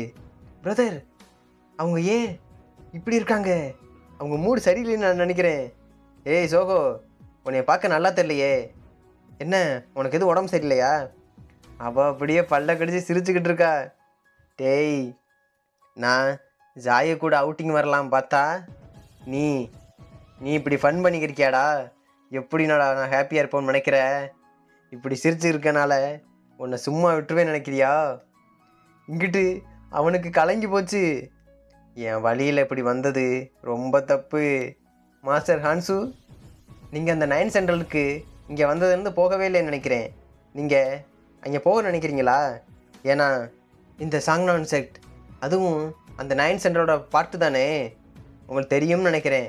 பிரதர்? அவங்க ஏன் இப்படி இருக்காங்க? அவங்க மூடு சரியில்லைன்னு நான் நினைக்கிறேன். ஏய் சோகோ, உன்னைய பார்க்க நல்லா தெரியலையே. என்ன, உனக்கு எதுவும் உடம்பு சரியில்லையா? அவள் அப்படியே பல்ல கடிச்சு சிரிச்சுக்கிட்டு இருக்கா. டேய், நான் ஜாயை கூட அவுட்டிங் வரலாம் பார்த்தா நீ இப்படி ஃபன் பண்ணிக்கிறியாடா. எப்படினாடா நான் ஹாப்பியாக இருப்போன்னு நினைக்கிற? இப்படி சிரிச்சு இருக்கனால உன்னை சும்மா விட்டுருவே நினைக்கிறியா? இங்கிட்டு அவனுக்கு கலங்கி போச்சு. என் வழியில் இப்படி வந்தது ரொம்ப தப்பு. மாஸ்டர் ஹான்சு, நீங்கள் அந்த 9 சென்ட்ரலுக்கு இங்கே வந்ததுலேருந்து போகவே இல்லைன்னு நினைக்கிறேன். நீங்கள் அங்கே போக நினைக்கிறீங்களா? ஏன்னா இந்த சாங்னான் செக்ட், அதுவும் அந்த 9 சென்டரோட பார்ட்டு தானே, உங்களுக்கு தெரியும்னு நினைக்கிறேன்.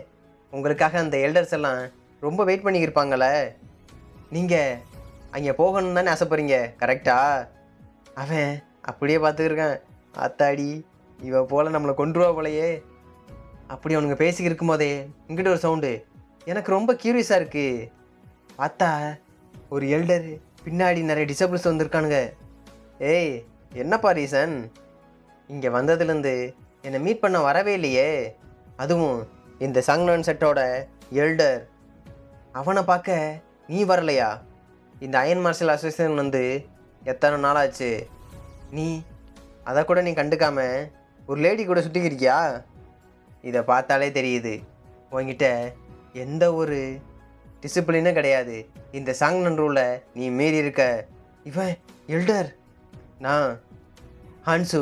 உங்களுக்காக அந்த எல்டர்ஸ் எல்லாம் ரொம்ப வெயிட் பண்ணிக்கிருப்பாங்களே. நீங்கள் அங்கே போகணும்னு தானே ஆசைப்படுறீங்க, கரெக்டா? அவன் அப்படியே பார்த்துக்கிருக்கான். ஆத்தாடி, இவ போல் நம்மளை கொண்டுருவா போலையே. அப்படி அவனுங்க பேசி இருக்கும்போதே இங்கிட்ட ஒரு சவுண்டு எனக்கு ரொம்ப கியூரியஸாக இருக்குது. பார்த்தா ஒரு எல்டர் பின்னாடி நிறைய டிசபிள்ஸ் வந்திருக்கானுங்க. ஏய், என்னப்பா ரீசன்? இங்கே வந்ததுலேருந்து என்னை மீட் பண்ண வரவே இல்லையே, அதுவும் இந்த சங்னன் செட்டோட எல்டர். அவனை பார்க்க நீ வரலையா? இந்த அயன் மார்ஷல் அசோசியேஷன் வந்து எத்தனை நாளாச்சு? நீ அதை கூட நீ கண்டுக்காம ஒரு லேடி கூட சுற்றிக்கிறியா? இதை பார்த்தாலே தெரியுது உன்கிட்ட எந்த ஒரு டிசிப்ளினும் கிடையாது. இந்த சாங்னன் ரூலை நீ மீறி இருக்க. இவன் எல்டர். நான் ஹான்சு,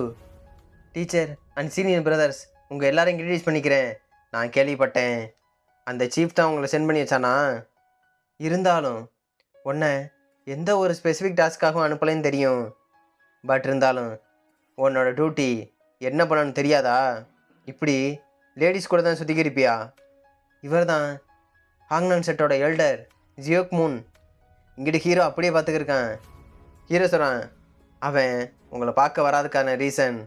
டீச்சர் அண்ட் சீனியர் பிரதர்ஸ், உங்கள் எல்லாரும் இன்ட்ரடியூஸ் பண்ணிக்கிறேன். நான் கேள்விப்பட்டேன் அந்த சீஃப் தான் உங்களை சென்ட் பண்ணி வச்சானா? இருந்தாலும் உன்னை எந்த ஒரு ஸ்பெசிஃபிக் டாஸ்க்காகவும் அனுப்பலைன்னு தெரியும். பட் இருந்தாலும் உன்னோட டியூட்டி என்ன பண்ணணும்னு தெரியாதா? இப்படி லேடிஸ் கூட தான் சுற்றிக்கிருப்பியா? இவர் தான் ஹாங்னன் செட்டோட எல்டர் ஜியோக் மூன். இங்கிட்ட ஹீரோ அப்படியே பார்த்துக்கிருக்கான். ஹீரோ சொல்கிறான், அவன் உங்களை பார்க்க வராதுக்கான ரீசன்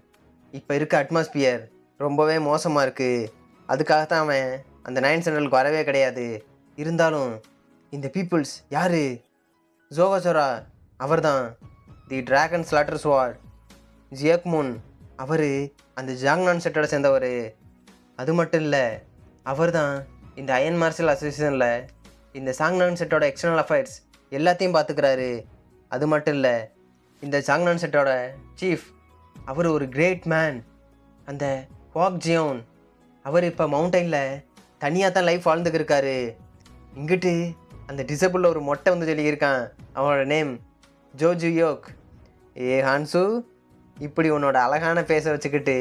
இப்போ இருக்க அட்மாஸ்பியர் ரொம்பவே மோசமாக இருக்குது. அதுக்காகத்தான் அவன் அந்த 9th சென்ட்ரலுக்கு வரவே கிடையாது. இருந்தாலும் இந்த பீப்புள்ஸ் யார்? ஜோகோசோரா அவர் தான் தி டிராகன் ஸ்லாட்டர் ஸ்வாட். ஜியோக் மூன் அவர் அந்த ஜாங்னான் செட்டோட சேர்ந்தவர். அது மட்டும் இல்லை, அவர் தான் இந்த அயன் மார்ஷல் அசோசியேஷனில் இந்த சாங்னான் செட்டோட எக்ஸ்டர்னல் அஃபேர்ஸ் எல்லாத்தையும் பார்த்துக்கிறாரு. அது மட்டும் இல்லை, இந்த சாங்னான் செட்டோட சீஃப் அவர் ஒரு கிரேட் மேன். அந்த குவாக் ஜியோன் அவர் இப்போ மவுண்டனில் தனியாக தான் லைஃப் வாழ்ந்துக்கிருக்காரு. இங்கிட்டு அந்த டிசபிளில் ஒரு மொட்டை வந்து சொல்லியிருக்கான். அவனோட நேம் ஜோஜு யோக். ஏ ஹான்சு, இப்படி உன்னோட அழகான ஃபேஸை வச்சுக்கிட்டு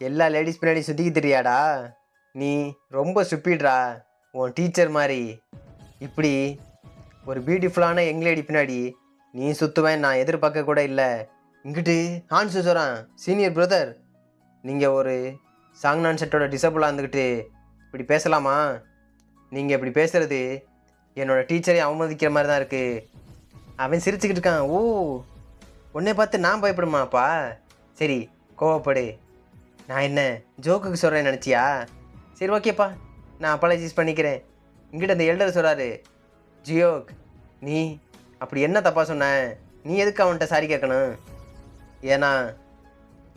எல்லா லேடிஸ் பின்னாடி சுற்றிக்கி தெரியாடா? நீ ரொம்ப ஸ்டூபிட்ரா, உன் டீச்சர் மாதிரி. இப்படி ஒரு பியூட்டிஃபுல்லான யங் லேடி பின்னாடி நீ சுற்றுவேன் நான் எதிர்பார்க்க கூட இல்லை. இங்கிட்டு ஹான்சு சொல்கிறான், சீனியர் பிரதர், நீங்கள் ஒரு சாங்னான் செட்டோட டிசபிளாக இருந்துக்கிட்டு இப்படி பேசலாமா? நீங்கள் இப்படி பேசுகிறது என்னோடய டீச்சரை அவமதிக்கிற மாதிரி தான் இருக்குது. அவன் சிரிச்சுக்கிட்டு இருக்கான். ஓ, உன்னை பார்த்து நான் பயப்படுமாப்பா? சரி, கோவப்படு. நான் என்ன ஜோக்குக்கு சொல்கிறேன்னு நினச்சியா? சரி, ஓகேப்பா, நான் அப்பாலஜைஸ் பண்ணிக்கிறேன். இங்கிட்ட அந்த எல்டர் சொல்கிறாரு, ஜியோக், நீ அப்படி என்ன தப்பாக சொன்ன? நீ எதுக்கு அவன்கிட்ட சாரி கேட்கணும்? ஏன்னா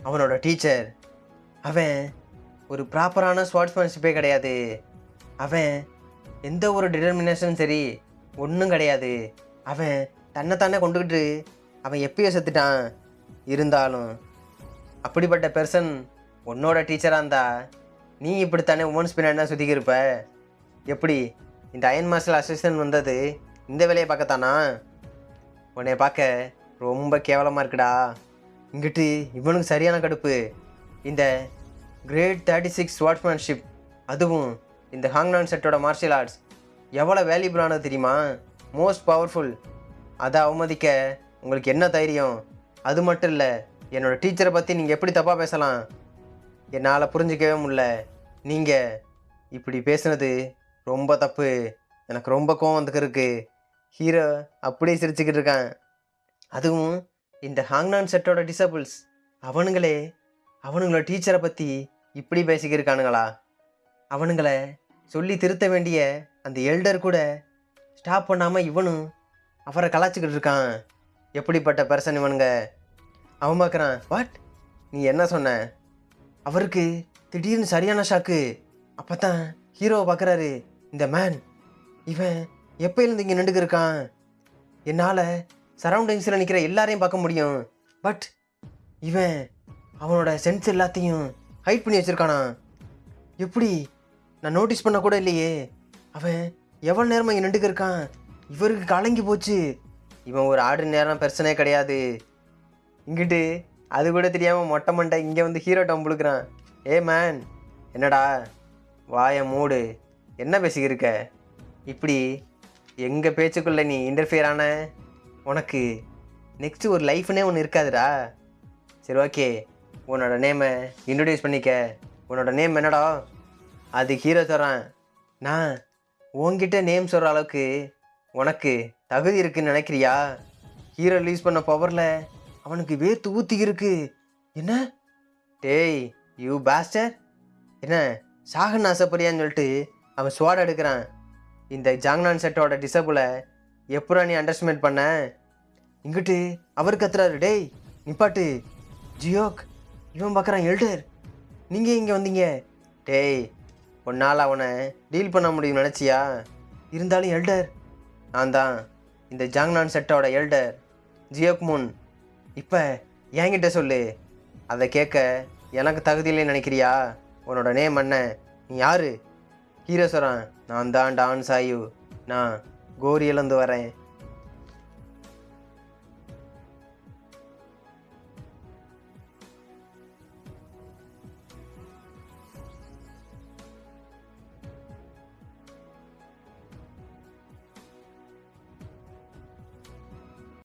அவனோட டீச்சர், அவன் ஒரு ப்ராப்பரான ஸ்போர்ட்ஸ்மேன்ஷிப்பே கிடையாது. அவன் எந்த ஒரு டிட்டர்மினேஷனும் சரி ஒன்றும் கிடையாது. அவன் தன்னைத்தானே கொண்டுக்கிட்டு அவன் எப்பயோ செத்துட்டான். இருந்தாலும் அப்படிப்பட்ட பெர்சன் உன்னோட டீச்சராக இருந்தா நீ இப்படித்தானே உமன்ஸ் பின்னாடி தான் சுற்றிக்கிருப்ப. எப்படி இந்த அயன் மார்ஷல் அசோசியேஷன் வந்தது இந்த வேலையை பார்க்கத்தானா? உன்னை பார்க்க ரொம்ப கேவலமாக இருக்குடா. இங்கிட்டு இவனுக்கு சரியான கடுப்பு. இந்த கிரேட் 36 ஸ்வாட்ஸ்மேன்ஷிப், அதுவும் இந்த ஹாங்னான் செட்டோட மார்ஷியல் ஆர்ட்ஸ் எவ்வளோ வேல்யூபிளானது தெரியுமா? Most powerful. அதை அவமதிக்க உங்களுக்கு என்ன தைரியம்? அது மட்டும் இல்லை, என்னோடய டீச்சரை பற்றி நீங்கள் எப்படி தப்பாக பேசலாம்? என்னால் புரிஞ்சிக்கவே முடியல. நீங்கள் இப்படி பேசுனது ரொம்ப தப்பு. எனக்கு ரொம்ப கோவம் வந்துருக்கு. ஹீரோ அப்படியே சிரிச்சுக்கிட்டு இருக்கான். அதுவும் இந்த ஹாங்னான் செட்டோட டிசபிள்ஸ் அவனுங்களோட டீச்சரை பற்றி இப்படி பேசிக்கிருக்கானுங்களா? அவனுங்களை சொல்லி திருத்த வேண்டிய அந்த எல்டர் கூட ஸ்டாப் பண்ணாமல் இவனும் அவரை கலாச்சிக்கிட்டு இருக்கான். எப்படிப்பட்ட பர்சன் இவனுங்க? அவன் பார்க்குறான். வாட், நீ என்ன சொன்ன? அவருக்கு திடீர்னு சரியான ஷாக்கு. அப்போ தான் ஹீரோவை பார்க்குறாரு. இந்த மேன், இவன் எப்போயிலேருந்து இங்கே நின்றுக்கு இருக்கான்? என்னால் சரௌண்டிங்ஸில் நிற்கிற எல்லாரையும் பார்க்க முடியும். பட் இவன் அவனோட சென்ஸ் எல்லாத்தையும் ஹைட் பண்ணி வச்சுருக்கானா? எப்படி நான் நோட்டீஸ் பண்ண கூட இல்லையே. அவன் எவ்வளோ நேரமாக இங்கே நின்றுக்கு இருக்கான்? இவருக்கு கலங்கி போச்சு. இவன் ஒரு ஆடு நேரம் பிரச்சனையே கிடையாது. இங்கிட்டு அது கூட தெரியாமல் மொட்டை மண்டை இங்கே வந்து ஹீரோ டம் புழுக்கிறான். ஏ மேன், என்னடா வாயை மூடு, என்ன பேசிக்கிருக்க? இப்படி எங்கள் பேச்சுக்குள்ளே நீ இன்டர்ஃபியர் ஆன உனக்கு நெக்ஸ்ட்டு ஒரு லைஃப்னே ஒன்று இருக்காதுடா. சரி, ஓகே, உன்னோட நேமை இன்ட்ரடியூஸ் பண்ணிக்க. உன்னோட நேம் என்னடா? அது ஹீரோ சொல்கிறான். நான் உன்கிட்ட நேம் சொல்கிற அளவுக்கு உனக்கு தகுதி இருக்குன்னு நினைக்கிறியா? ஹீரோ ரிலீஸ் பண்ண பவரில் அவனுக்கு வேத்து ஊற்றி இருக்கு. என்ன? டேய் யூ பாஸ்டர், என்ன சாகன்னு ஆசைப்படியான்னு சொல்லிட்டு அவன் ஸ்வாட் எடுக்கிறான். இந்த ஜாங்னான் செட்டோட டிசபிளை எப்படா நீ அண்டர்ஸ்டிமேட் பண்ண? இங்கிட்டு அவர் கத்துறாரு, டேய் நிப்பாட்டு ஜியோக். இவன் பார்க்குறான், எல்டர் நீங்கள் இங்கே வந்தீங்க? டேய் உன்னால் அவனை டீல் பண்ண முடியும்னு நினச்சியா? இருந்தாலும் எல்டர் நான் தான் இந்த ஜாங்னான் செட்டோட எல்டர் ஜியோக் மூன். இப்போ என்கிட்ட சொல்லு, அதை கேட்க எனக்கு தகுதி இல்லைன்னு நினைக்கிறியா? உன்னோட நேம் என்ன? நீ யாரு? ஹீரோ சொல்கிறான், நான் தான் டான் சாயு, நான் கோரியிலேருந்து வரேன்.